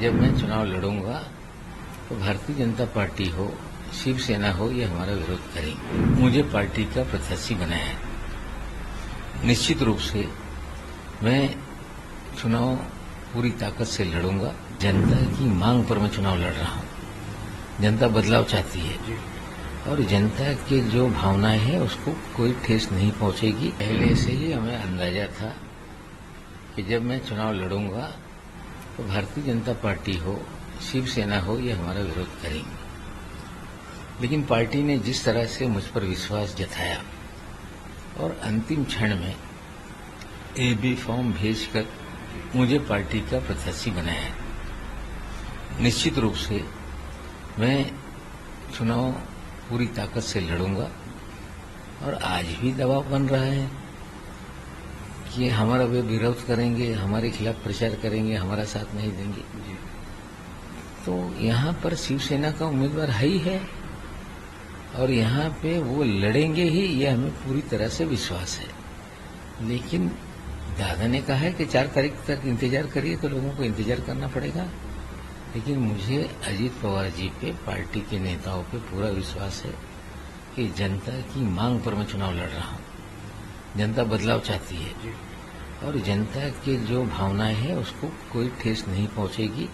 जब मैं चुनाव लड़ूंगा तो भारतीय जनता पार्टी हो, शिवसेना हो, ये हमारा विरोध करेंगे। मुझे पार्टी का प्रत्याशी बनाया है। निश्चित रूप से मैं चुनाव पूरी ताकत से लड़ूंगा। जनता की मांग पर मैं चुनाव लड़ रहा हूँ। जनता बदलाव चाहती है और जनता के जो भावनाएं हैं उसको कोई ठेस नहीं पहुंचेगी। पहले से ही हमें अंदाजा था कि जब मैं चुनाव लड़ूंगा तो भारतीय जनता पार्टी हो, शिवसेना हो, ये हमारा विरोध करेंगे। लेकिन पार्टी ने जिस तरह से मुझ पर विश्वास जताया और अंतिम क्षण में AB फॉर्म भेजकर मुझे पार्टी का प्रत्याशी बनाया है। निश्चित रूप से मैं चुनाव पूरी ताकत से लड़ूंगा और आज भी दबाव बन रहा है कि हमारा वे विरोध करेंगे, हमारे खिलाफ प्रचार करेंगे, हमारा साथ नहीं देंगे। तो यहाँ पर शिवसेना का उम्मीदवार है ही है और यहाँ पे वो लड़ेंगे ही, ये हमें पूरी तरह से विश्वास है। लेकिन दादा ने कहा है कि 4 तारीख तक इंतजार करिए, तो लोगों को इंतजार करना पड़ेगा। लेकिन मुझे अजीत पवार जी पे, पार्टी के नेताओं पे पूरा विश्वास है कि जनता की मांग पर मैं चुनाव लड़ रहा हूँ। जनता बदलाव चाहती है और जनता के जो भावनाएं हैं उसको कोई ठेस नहीं पहुंचेगी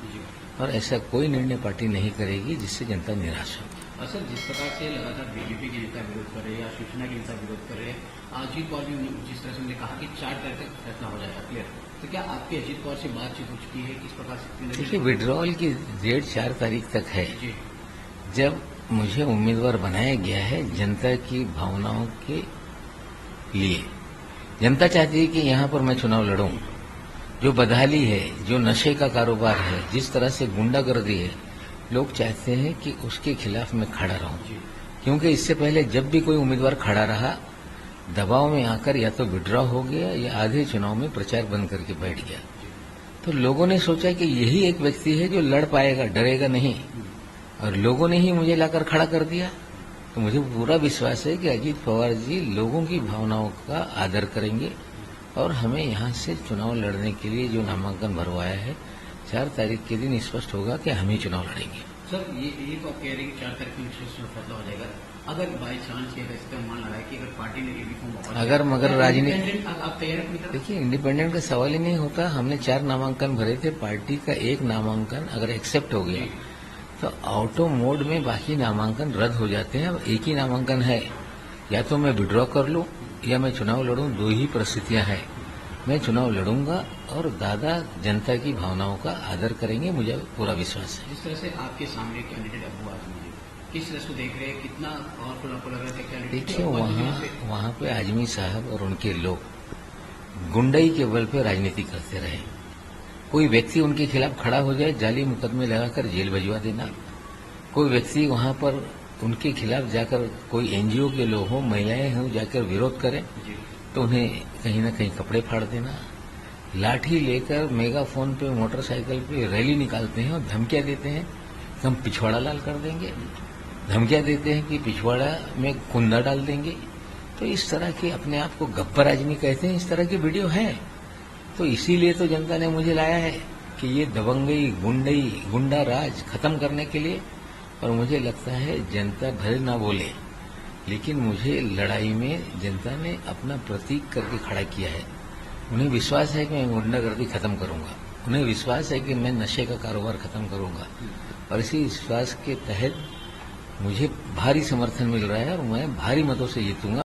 और ऐसा कोई निर्णय पार्टी नहीं करेगी जिससे जनता निराश हो। सर, जिस प्रकार से लगातार बीजेपी के नेता विरोध कर रहे हैं या शिवसेना के नेता विरोध कर रहे हैं, अजीत पवार जी जिस तरह से उन्होंने कहा कि 4 तारीख तक फैसला हो जाएगा क्लियर, तो क्या आपकी अजीत पवार से बातचीत हो चुकी है? किस प्रकार से? देखिए, विड्रॉल की डेट 4 तारीख तक है। जब मुझे उम्मीदवार बनाया गया है जनता की भावनाओं के लिए, जनता चाहती है कि यहाँ पर मैं चुनाव लड़ूं। जो बदहाली है, जो नशे का कारोबार है, जिस तरह से गुंडागर्दी है, लोग चाहते हैं कि उसके खिलाफ मैं खड़ा रहूं। क्योंकि इससे पहले जब भी कोई उम्मीदवार खड़ा रहा, दबाव में आकर या तो विड्रॉ हो गया या आधे चुनाव में प्रचार बंद करके बैठ गया। तो लोगों ने सोचा कि यही एक व्यक्ति है जो लड़ पाएगा, डरेगा नहीं, और लोगों ने ही मुझे लाकर खड़ा कर दिया। तो मुझे पूरा विश्वास है कि अजीत पवार जी लोगों की भावनाओं का आदर करेंगे और हमें यहाँ से चुनाव लड़ने के लिए जो नामांकन भरवाया है, 4 तारीख के दिन स्पष्ट होगा कि हम ही चुनाव लड़ेंगे। सर, ये तो आप कह रहे हैं कि 4 तारीख को फैसला हो जाएगा। अगर बाई चांस ये मान रहा है कि अगर पार्टी ने AB फॉर्म अगर मगर राजनीति, आप तैयार, देखिए, इंडिपेंडेंट का सवाल ही नहीं होता। हमने 4 नामांकन भरे थे, पार्टी का एक नामांकन अगर एक्सेप्ट हो गया तो ऑटो मोड में बाकी नामांकन रद्द हो जाते हैं। अब एक ही नामांकन है, या तो मैं विड्रॉ कर लूं या मैं चुनाव लड़ूं, 2 ही परिस्थितियां हैं। मैं चुनाव लड़ूंगा और दादा जनता की भावनाओं का आदर करेंगे, मुझे पूरा विश्वास है। जिस तरह से आपके सामने कैंडिडेट अबू आजमी, किस तरह से देख रहे हैं, कितना पावरफुल आपको लग रहा है कैंडिडेट? देखिए, वहाँ पे आजमी साहब और उनके लोग गुंडाई के बल पे राजनीति करते रहे। कोई व्यक्ति उनके खिलाफ खड़ा हो जाए, जाली मुकदमे लगाकर जेल भिजवा देना। कोई व्यक्ति वहाँ पर उनके खिलाफ जाकर, कोई NGO के लोग हों, महिलाएं हों, जाकर विरोध करें तो उन्हें कहीं न कहीं कपड़े फाड़ देना। लाठी लेकर मेगाफोन पे, मोटरसाइकिल पे रैली निकालते हैं और धमकियां देते हैं कि हम पिछवाड़ा लाल कर देंगे, धमकियां देते हैं कि पिछवाड़ा में कुंदा डाल देंगे। तो इस तरह के, अपने आप को गब्बर आदमी कहते हैं, इस तरह की वीडियो है। तो इसीलिए तो जनता ने मुझे लाया है कि ये दबंगई, गुंडा राज खत्म करने के लिए। और मुझे लगता है जनता भले ना बोले, लेकिन मुझे लड़ाई में जनता ने अपना प्रतीक करके खड़ा किया है। उन्हें विश्वास है कि मैं गुंडागर्दी खत्म करूंगा, उन्हें विश्वास है कि मैं नशे का कारोबार खत्म करूंगा, और इसी विश्वास के तहत मुझे भारी समर्थन मिल रहा है और मैं भारी मतों से जीतूंगा।